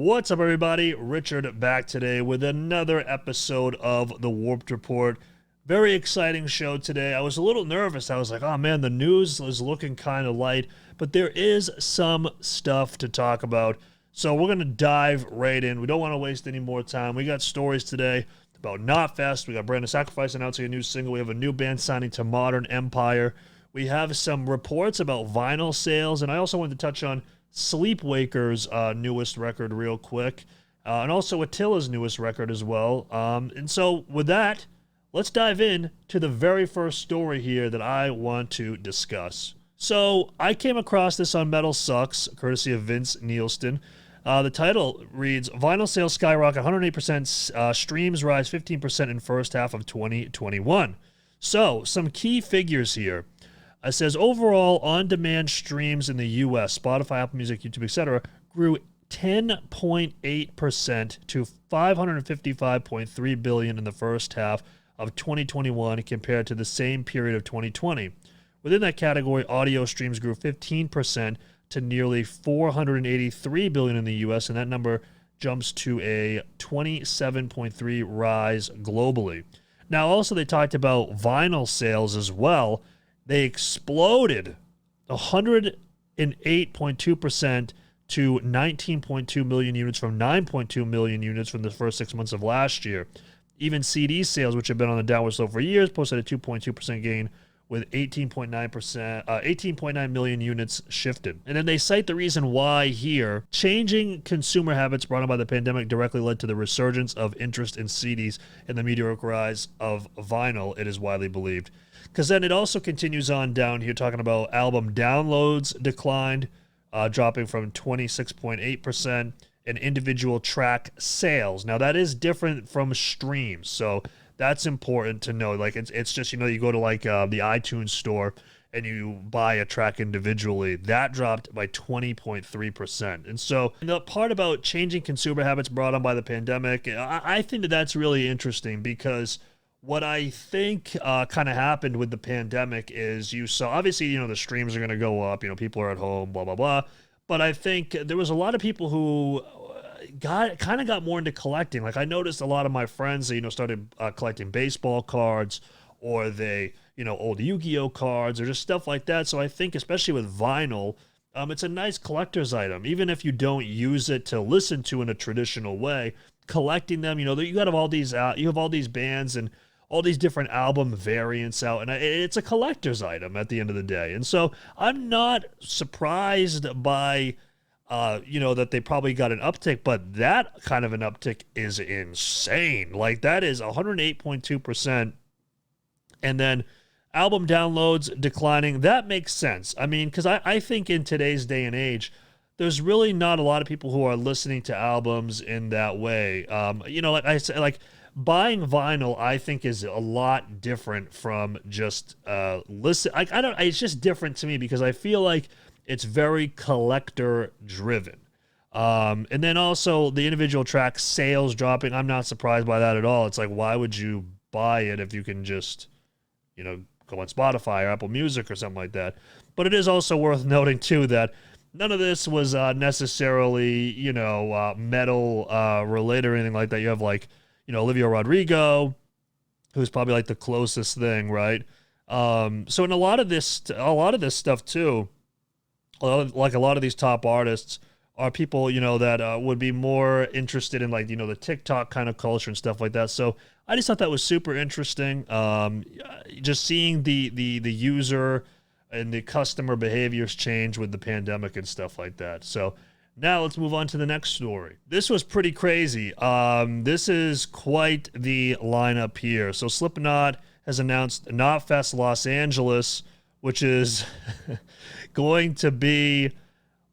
What's up, everybody? Richard back today with another episode of the Warped Report. Very exciting show today. I was a little nervous. I was like, oh man, the news is looking kind of light, but there is some stuff to talk about. So we're going to dive right in. We don't want to waste any more time. We got stories today about Knotfest. We got Brand New Sacrifice announcing a new single. We have a new band signing to Modern Empire. We have some reports about vinyl sales, and I also wanted to touch on 𝗧𝗛𝗪 𝗪𝗣𝗪's newest record real quick, and also ATTILA's newest record as well. And so with that, let's dive in to the very first story here that I want to discuss. So I came across this on Metal Sucks, courtesy of Vince Nielsen. The title reads, Vinyl sales skyrocket 108%, streams rise 15% in first half of 2021. So some key figures here. It says overall on-demand streams in the U.S., Spotify, Apple Music, YouTube, etc., grew 10.8% to 555.3 billion in the first half of 2021 compared to the same period of 2020. Within that category, audio streams grew 15% to nearly 483 billion in the U.S., and that number jumps to a 27.3 rise globally. Now, also they talked about vinyl sales as well. They exploded 108.2% to 19.2 million units from 9.2 million units from the first 6 months of last year. Even CD sales, which have been on the downward slope for years, posted a 2.2% gain with 18.9 million units shifted. And then they cite the reason why here. Changing consumer habits brought on by the pandemic directly led to the resurgence of interest in CDs and the meteoric rise of vinyl, it is widely believed. Because then it also continues on down here talking about album downloads declined, dropping from 26.8%, and individual track sales. Now that is different from streams, so that's important to know. Like it's just, you go to like the iTunes store and you buy a track individually. That dropped by 20.3%. And so the part about changing consumer habits brought on by the pandemic, I think that that's really interesting because what I think kind of happened with the pandemic is you saw, obviously, the streams are going to go up, people are at home, blah, blah, blah. But I think there was a lot of people who got more into collecting. Like I noticed a lot of my friends, started collecting baseball cards, or they, old Yu-Gi-Oh cards, or just stuff like that. So I think especially with vinyl, it's a nice collector's item. Even if you don't use it to listen to in a traditional way, collecting them, you have all these bands and all these different album variants out, and it's a collector's item at the end of the day. And so I'm not surprised by, that they probably got an uptick, but that kind of an uptick is insane. Like that is 108.2%. And then album downloads declining. That makes sense. I mean, because I think in today's day and age, there's really not a lot of people who are listening to albums in that way. Like I said, like buying vinyl, I think is a lot different from just listen. It's just different to me because I feel like it's very collector driven. And then also the individual track sales dropping. I'm not surprised by that at all. It's like, why would you buy it if you can just, go on Spotify or Apple Music or something like that? But it is also worth noting too that none of this was necessarily, metal related or anything like that. You have like, Olivia Rodrigo, who's probably like the closest thing, right? So in a lot of this stuff too, like a lot of these top artists are people, that would be more interested in like, the TikTok kind of culture and stuff like that. So I just thought that was super interesting. Just seeing the user and the customer behaviors change with the pandemic and stuff like that. So now let's move on to the next story. This was pretty crazy. This is quite the lineup here. So Slipknot has announced Knotfest Los Angeles, which is going to be,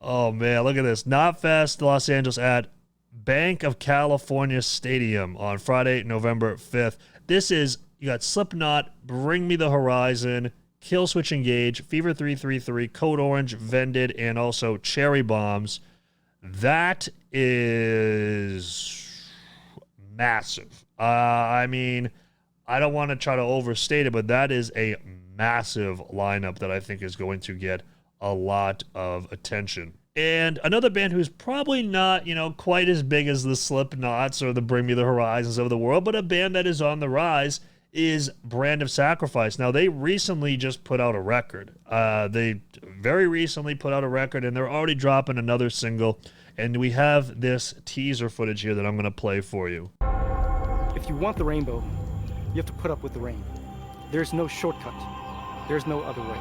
oh man, look at this. Knotfest Los Angeles at Bank of California Stadium on Friday, November 5th. This is, you got Slipknot, Bring Me the Horizon, Killswitch Engage, Fever 333, Code Orange, Vended, and also Cherry Bombs. That is massive. I mean, I don't want to try to overstate it, but that is a massive lineup that I think is going to get a lot of attention. And another band who's probably not, quite as big as the Slipknots or the Bring Me the Horizons of the world, but a band that is on the rise is Brand of Sacrifice. Now, they recently just put out a record. They very recently put out a record, and they're already dropping another single. And we have this teaser footage here that I'm going to play for you. If you want the rainbow, you have to put up with the rain. There's no shortcut. There's no other way.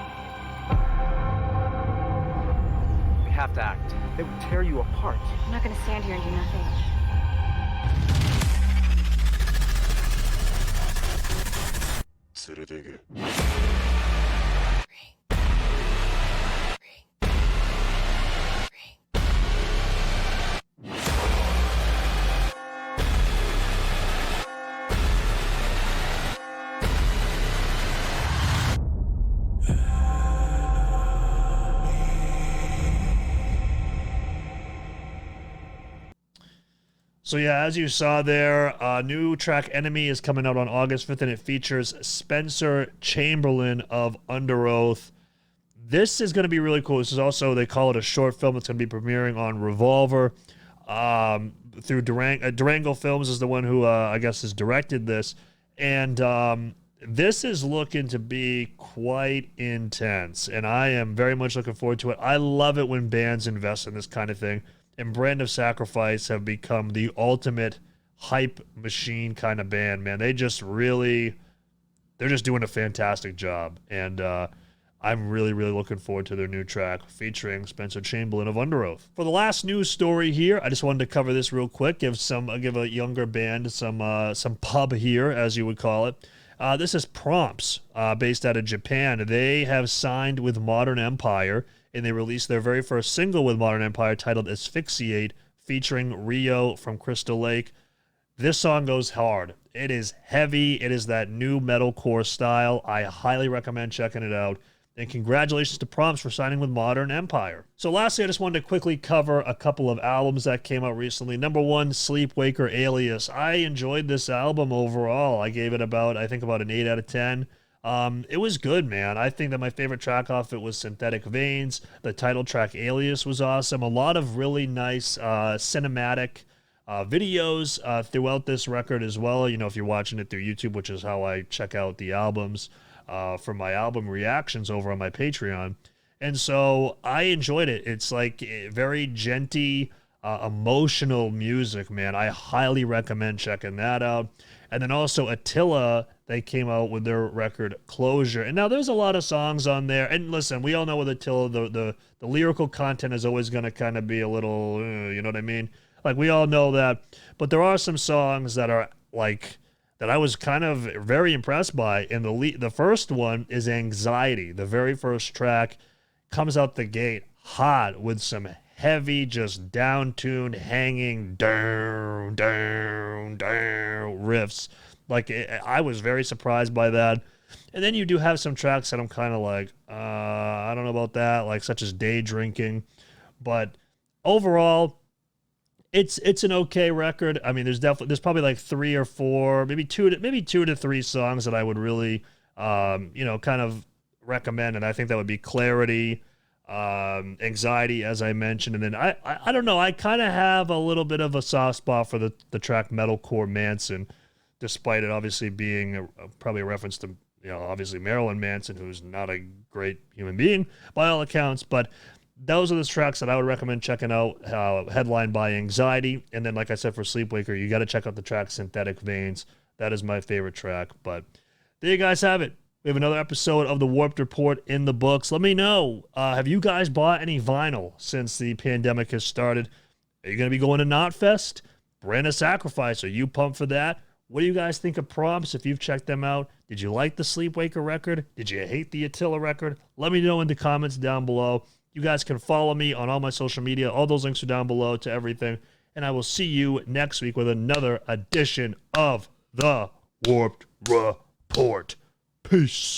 We have to act. They would tear you apart. I'm not going to stand here and do nothing. So yeah, as you saw there, new track Enemy is coming out on August 5th, and it features Spencer Chamberlain of Under Oath. This is going to be really cool. This is also, they call it a short film that's going to be premiering on Revolver through Durango Films is the one who, I guess, has directed this. And this is looking to be quite intense, and I am very much looking forward to it. I love it when bands invest in this kind of thing. And Brand of Sacrifice have become the ultimate hype machine kind of band, man. They're just doing a fantastic job. And I'm really, really looking forward to their new track featuring Spencer Chamberlain of Under Oath. For the last news story here, I just wanted to cover this real quick, give a younger band some pub here, as you would call it. This is Prompts, based out of Japan. They have signed with Modern Empire, and they released their very first single with Modern Empire titled Asphyxiate, featuring Rio from Crystal Lake. This song goes hard. It is heavy. It is that new metalcore style. I highly recommend checking it out. And congratulations to Prompts for signing with Modern Empire. So lastly, I just wanted to quickly cover a couple of albums that came out recently. Number one, Sleepwaker Alias. I enjoyed this album overall. I gave it about an 8 out of 10. It was good, man. I think that my favorite track off it was Synthetic Veins. The title track Alias was awesome. A lot of really nice cinematic videos throughout this record as well. If you're watching it through YouTube, which is how I check out the albums for my album reactions over on my Patreon. And so I enjoyed it. It's like very genty, emotional music, man. I highly recommend checking that out. And then also ATTILA, they came out with their record Closure. And now there's a lot of songs on there. And listen, we all know with ATTILA, the lyrical content is always going to kind of be a little, you know what I mean? Like, we all know that. But there are some songs that are like, that I was kind of very impressed by. And the first one is Anxiety. The very first track comes out the gate hot with some heavy, just down-tuned, hanging, down riffs. Like, I was very surprised by that. And then you do have some tracks that I'm kind of like, I don't know about that, like such as Day Drinking. But overall, it's an okay record. I mean, there's probably like 3 or 4, maybe 2 to 3 songs that I would really, kind of recommend. And I think that would be Clarity, Anxiety, as I mentioned. And then I don't know, I kind of have a little bit of a soft spot for the track Metalcore Manson, despite it obviously being probably a reference to, obviously Marilyn Manson, who's not a great human being by all accounts. But those are the tracks that I would recommend checking out, headlined by Anxiety. And then, like I said, for Sleepwaker, you got to check out the track Synthetic Veins. That is my favorite track. But there you guys have it. We have another episode of the Warped Report in the books. Let me know, have you guys bought any vinyl since the pandemic has started? Are you going to be going to Knotfest? Brand of Sacrifice, are you pumped for that? What do you guys think of Prompts if you've checked them out? Did you like the Sleepwaker record? Did you hate the ATTILA record? Let me know in the comments down below. You guys can follow me on all my social media. All those links are down below to everything. And I will see you next week with another edition of the Warped Report. Peace.